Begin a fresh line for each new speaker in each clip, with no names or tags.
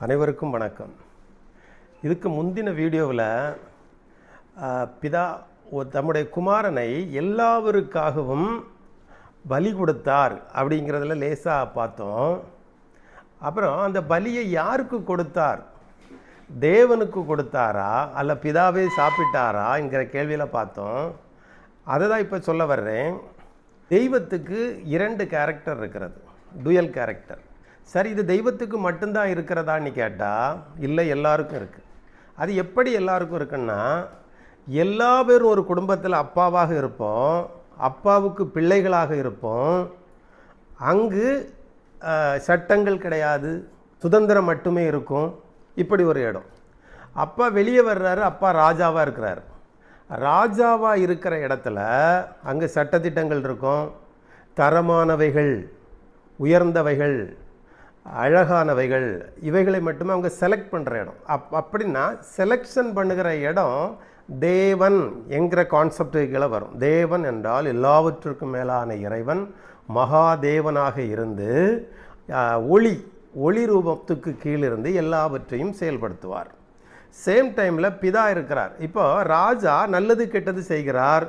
அனைவருக்கும் வணக்கம். இதுக்கு முந்தின வீடியோவில் பிதா தம்முடைய குமாரனை எல்லாவருக்காகவும் பலி கொடுத்தார் அப்படிங்கிறதுல லேசாக பார்த்தோம். அப்புறம் அந்த பலியை யாருக்கு கொடுத்தார்? தேவனுக்கு கொடுத்தாரா அல்ல பிதாவே சாப்பிட்டாரா என்கிற கேள்வியில் பார்த்தோம். அதை தான் இப்போ சொல்ல வர்றேன். தெய்வத்துக்கு 2 கேரக்டர் இருக்கிறது, டுயல் கேரக்டர். சரி, இது தெய்வத்துக்கு மட்டும்தான் இருக்கிறதான்னு கேட்டால் இல்லை, எல்லாருக்கும் இருக்குது. அது எப்படி எல்லாருக்கும் இருக்குன்னா, எல்லா பேரும் ஒரு குடும்பத்தில் அப்பாவாக இருப்போம், அப்பாவுக்கு பிள்ளைகளாக இருப்போம். அங்கு சட்டங்கள் கிடையாது, சுதந்திரம் மட்டுமே இருக்கும். இப்படி ஒரு இடம். அப்பா வெளியே வர்றாரு, அப்பா ராஜாவாக இருக்கிறார். ராஜாவாக இருக்கிற இடத்துல அங்கே சட்டத்திட்டங்கள் இருக்கும், தரமானவைகள், உயர்ந்தவைகள், அழகானவைகள், இவைகளை மட்டுமே அவங்க செலக்ட் பண்ணுற இடம். அப்படின்னா செலெக்ஷன் பண்ணுகிற இடம் தேவன் என்கிற கான்செப்டுகளை வரும். தேவன் என்றால் எல்லாவற்றுக்கும் மேலான இறைவன், மகாதேவனாக இருந்து ஒளி ரூபத்துக்கு கீழிருந்து எல்லாவற்றையும் செயல்படுத்துவார். சேம் டைமில் பிதா இருக்கிறார். இப்போ ராஜா நல்லது கெட்டது செய்கிறார்,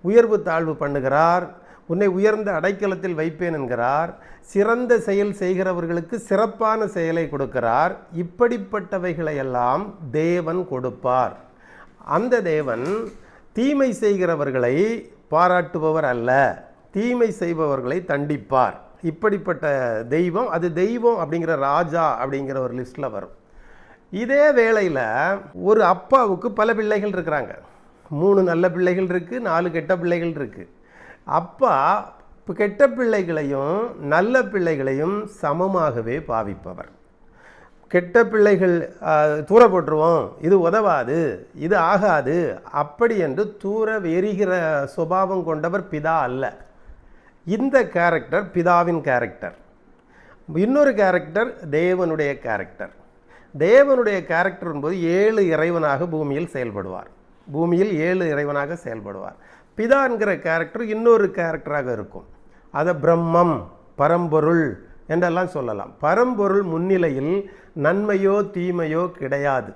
உயர்வு தாழ்வு பண்ணுகிறார், உன்னை உயர்ந்த அடைக்கலத்தில் வைப்பேன் என்கிறார், சிறந்த செயல் செய்கிறவர்களுக்கு சிறப்பான செயலை கொடுக்கிறார். இப்படிப்பட்டவைகளையெல்லாம் தேவன் கொடுப்பார். அந்த தேவன் தீமை செய்கிறவர்களை பாராட்டுபவர் அல்ல, தீமை செய்பவர்களை தண்டிப்பார். இப்படிப்பட்ட தெய்வம், அது தெய்வம் அப்படிங்கிற ராஜா அப்படிங்கிற ஒரு லிஸ்ட்டில் வரும். இதே வேளையில் ஒரு அப்பாவுக்கு பல பிள்ளைகள் இருக்கிறாங்க. 3 நல்ல பிள்ளைகள் இருக்குது, 4 கெட்ட பிள்ளைகள் இருக்குது. அப்பா கெட்ட பிள்ளைகளையும் நல்ல பிள்ளைகளையும் சமமாகவே பாவிப்பவர். கெட்ட பிள்ளைகள் தூர போட்டுருவோம், இது உதவாது, இது ஆகாது, அப்படி என்று தூர எரிகிற சுபாவம் கொண்டவர் பிதா அல்ல. இந்த கேரக்டர் பிதாவின் கேரக்டர். இன்னொரு கேரக்டர் தேவனுடைய கேரக்டர். தேவனுடைய கேரக்டர் என்பது 7 இறைவனாக பூமியில் செயல்படுவார். பூமியில் 7 இறைவனாக செயல்படுவார். பிதா என்கிற கேரக்டர் இன்னொரு கேரக்டராக இருக்கும். அதை பிரம்மம், பரம்பொருள் என்றெல்லாம் சொல்லலாம். பரம்பொருள் முன்னிலையில் நன்மையோ தீமையோ கிடையாது.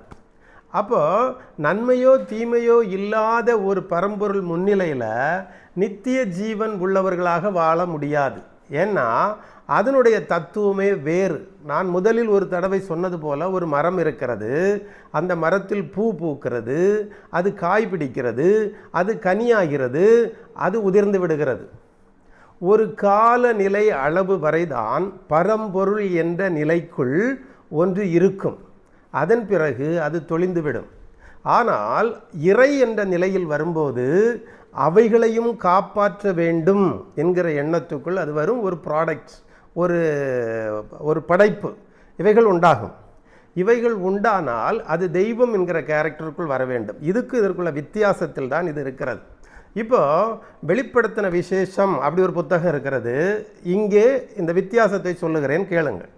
அப்போது நன்மையோ தீமையோ இல்லாத ஒரு பரம்பொருள் முன்னிலையில் நித்திய ஜீவன் உள்ளவர்களாக வாழ முடியாது. ஏன்னா அதனுடைய தத்துவமே வேறு. நான் முதலில் ஒரு தடவை சொன்னது போல, ஒரு மரம் இருக்கிறது, அந்த மரத்தில் பூ பூக்கிறது, அது காய் பிடிக்கிறது, அது கனியாகிறது, அது உதிர்ந்து விடுகிறது. ஒரு காலநிலை அளவு வரைதான் பரம்பொருள் என்ற நிலைக்குள் ஒன்று இருக்கும். அதன் பிறகு அது தொலைந்துவிடும். ஆனால் இறை என்ற நிலையில் வரும்போது அவைகளையும் காப்பாற்ற வேண்டும் என்கிற எண்ணத்துக்குள் அது வரும். ஒரு ப்ராடக்ட், ஒரு படைப்பு, இவைகள் உண்டாகும். இவைகள் உண்டானால் அது தெய்வம் என்கிற கேரக்டருக்குள் வர வேண்டும். இதற்குள்ள வித்தியாசத்தில் தான் இது இருக்கிறது. இப்போ வெளிப்படுத்தின விசேஷம் அப்படி ஒரு புத்தகம் இருக்கிறது. இங்கே இந்த வித்தியாசத்தை சொல்லுகிறேன், கேளுங்கள்.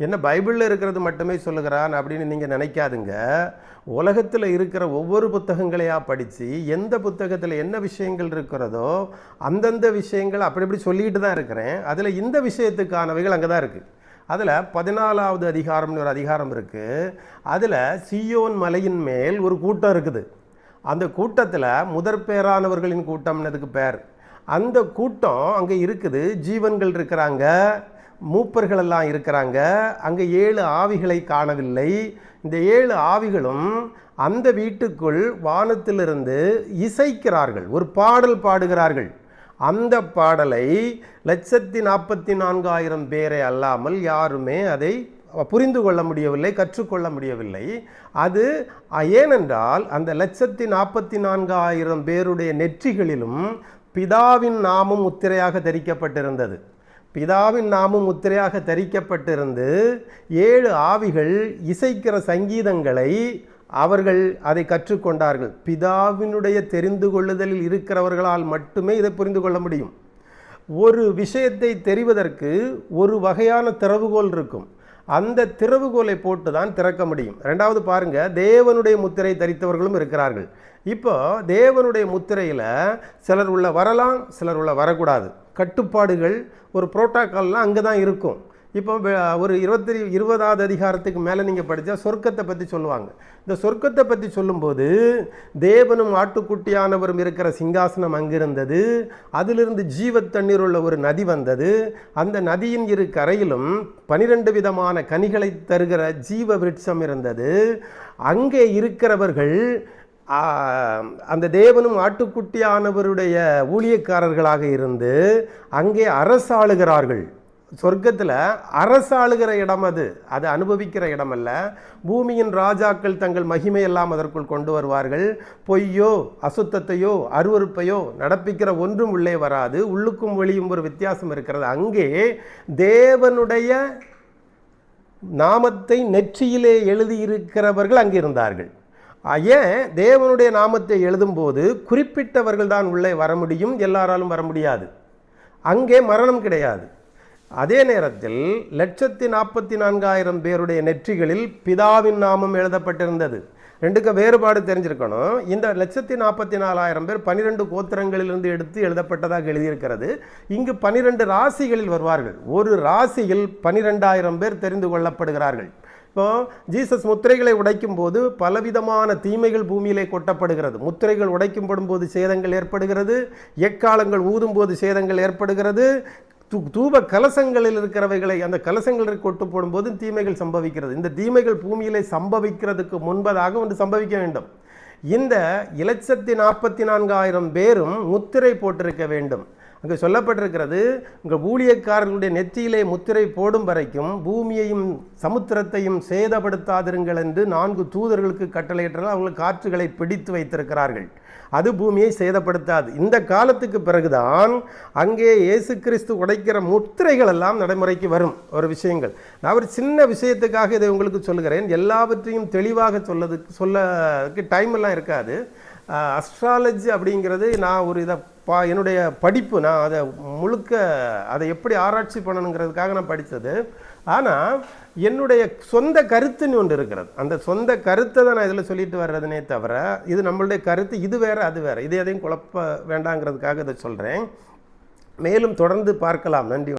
என்ன பைபிளில் இருக்கிறது மட்டுமே சொல்லுகிறான் அப்படின்னு நீங்கள் நினைக்காதுங்க. உலகத்தில் இருக்கிற ஒவ்வொரு புத்தகங்களையாக படித்து எந்த புத்தகத்தில் என்ன விஷயங்கள் இருக்கிறதோ அந்தந்த விஷயங்கள் அப்படி இப்படி சொல்லிக்கிட்டு தான் இருக்கிறேன். அதில் இந்த விஷயத்துக்கானவைகள் அங்கே தான் இருக்குது. அதில் 14வது அதிகாரம்னு ஒரு அதிகாரம் இருக்குது. அதில் சீயோன் மலையின் மேல் ஒரு கூட்டம் இருக்குது. அந்த கூட்டத்தில் முதற்பேரானவர்களின் கூட்டம்னதுக்கு பேர். அந்த கூட்டம் அங்கே இருக்குது. ஜீவன்கள் இருக்கிறாங்க, மூப்பர்கள் எல்லாம் இருக்கிறாங்க. அங்கே 7 ஆவிகளை காணவில்லை. இந்த 7 ஆவிகளும் அந்த வீட்டுக்குள் வானத்திலிருந்து இசைக்கிறார்கள், ஒரு பாடல் பாடுகிறார்கள். அந்த பாடலை 1,44,000 பேரை அல்லாமல் யாருமே அதை புரிந்து கொள்ள முடியவில்லை, கற்றுக்கொள்ள முடியவில்லை. அது ஏனென்றால் அந்த 1,44,000 பேருடைய நெற்றிகளிலும் பிதாவின் நாமம் முத்திரையாக தரிக்கப்பட்டிருந்தது. பிதாவின் நாமம் முத்திரையாக தரிக்கப்பட்டிருந்து 7 ஆவிகள் இசைக்கிற சங்கீதங்களை அவர்கள் அதை கற்றுக்கொண்டார்கள். பிதாவினுடைய தெரிந்து கொள்ளுதலில் இருக்கிறவர்களால் மட்டுமே இதை புரிந்து கொள்ள முடியும். ஒரு விஷயத்தை தெரிவதற்கு ஒரு வகையான திறவுகோல் இருக்கும். அந்த திறவுகோலை போட்டு தான் திறக்க முடியும். ரெண்டாவது பாருங்க, தேவனுடைய முத்திரை தரித்தவர்களும் இருக்கிறார்கள். இப்போ தேவனுடைய முத்திரையில் சிலர் உள்ள வரலாம், சிலர் உள்ள வரக்கூடாது. கட்டுப்பாடுகள், ஒரு புரோட்டோக்கால்லாம் அங்கே தான் இருக்கும். இப்போ ஒரு 20வது அதிகாரத்துக்கு மேலே நீங்கள் படித்தா சொர்க்கத்தை பற்றி சொல்லுவாங்க. இந்த சொர்க்கத்தை பற்றி சொல்லும்போது தேவனும் ஆட்டுக்குட்டியானவரும் இருக்கிற சிங்காசனம் அங்கிருந்தது. அதிலிருந்து ஜீவ தண்ணீர் உள்ள ஒரு நதி வந்தது. அந்த நதியின் இரு கரையிலும் 12 விதமான கனிகளை தருகிற ஜீவ விருட்சம் இருந்தது. அங்கே இருக்கிறவர்கள் அந்த தேவனும் ஆட்டுக்குட்டியானவருடைய ஊழியக்காரர்களாக இருந்து அங்கே அரசாளுகிறார்கள். சொர்க்கத்தில் அரசாளுகிற இடம் அது அனுபவிக்கிற இடம் அல்ல. பூமியின் ராஜாக்கள் தங்கள் மகிமையெல்லாம் அதற்குள் கொண்டு வருவார்கள். பொய்யோ அசுத்தத்தையோ அருவருப்பையோ நடப்பிக்கிற ஒன்றும் உள்ளே வராது. உள்ளுக்கும் வெளியும் ஒரு வித்தியாசம் இருக்கிறது. அங்கே தேவனுடைய நாமத்தை நெற்றியிலே எழுதியிருக்கிறவர்கள் அங்கே இருந்தார்கள். ஏன் தேவனுடைய நாமத்தை எழுதும்போது குறிப்பிட்டவர்கள் தான் உள்ளே வர முடியும், எல்லாராலும் வர முடியாது. அங்கே மரணம் கிடையாது. அதே நேரத்தில் 1,44,000 பேருடைய நெற்றிகளில் பிதாவின் நாமம் எழுதப்பட்டிருந்தது. ரெண்டுக்கு வேறுபாடு தெரிஞ்சிருக்கணும். இந்த 1,44,000 பேர் 12 கோத்திரங்களிலிருந்து எடுத்து எழுதப்பட்டதாக எழுதியிருக்கிறது. இங்கு 12 ராசிகளில் வருவார்கள். ஒரு ராசியில் 12,000 பேர் தெரிந்து கொள்ளப்படுகிறார்கள். இப்போ ஜீசஸ் முத்திரைகளை உடைக்கும் போது பலவிதமான தீமைகள் பூமியிலே கொட்டப்படுகிறது. முத்திரைகள் உடைக்கப்படும் போது சேதங்கள் ஏற்படுகிறது. எக்காலங்கள் ஊதும் போது சேதங்கள் ஏற்படுகிறது. தூப கலசங்களில் இருக்கிறவைகளை அந்த கலசங்களில் கொட்டு போடும்போது தீமைகள் சம்பவிக்கிறது. இந்த தீமைகள் பூமியிலே சம்பவிக்கிறதுக்கு முன்பதாக ஒன்று சம்பவிக்க வேண்டும். இந்த 1,44,000 பேரும் முத்திரை போட்டிருக்க வேண்டும். அங்கே சொல்லப்பட்டிருக்கிறது, உங்கள் ஊழியக்காரர்களுடைய நெற்றியிலே முத்திரை போடும் வரைக்கும் பூமியையும் சமுத்திரத்தையும் சேதப்படுத்தாதிருங்கள் என்று 4 தூதர்களுக்கு கட்டளையிட்டார்கள். அவர்கள் காற்றுகளை பிடித்து வைத்திருக்கிறார்கள். அது பூமியை சேதப்படுத்தாது. இந்த காலத்துக்கு பிறகுதான் அங்கே இயேசு கிறிஸ்து உடைக்கிற முத்திரைகள் எல்லாம் நடைமுறைக்கு வரும். ஒரு விஷயங்கள் நான் ஒரு சின்ன விஷயத்துக்காக இதை உங்களுக்கு சொல்லுகிறேன். எல்லாவற்றையும் தெளிவாக சொல்லக்கு டைம் எல்லாம் இருக்காது. அஸ்ட்ராலஜி அப்படிங்கிறது நான் ஒரு என்னுடைய படிப்பு, நான் அதை முழுக்க அதை எப்படி ஆராய்ச்சி பண்ணணுங்கிறதுக்காக நான் படித்தது. ஆனால் என்னுடைய சொந்த கருத்துன்னு ஒன்று இருக்கிறது. அந்த சொந்த கருத்தை தான் நான் இதில் சொல்லிட்டு வர்றதுனே தவிர இது நம்மளுடைய கருத்து, இது வேறு அது வேறு, இது எதையும் குழப்ப வேண்டாங்கிறதுக்காக இதை சொல்கிறேன். மேலும் தொடர்ந்து பார்க்கலாம். நன்றி.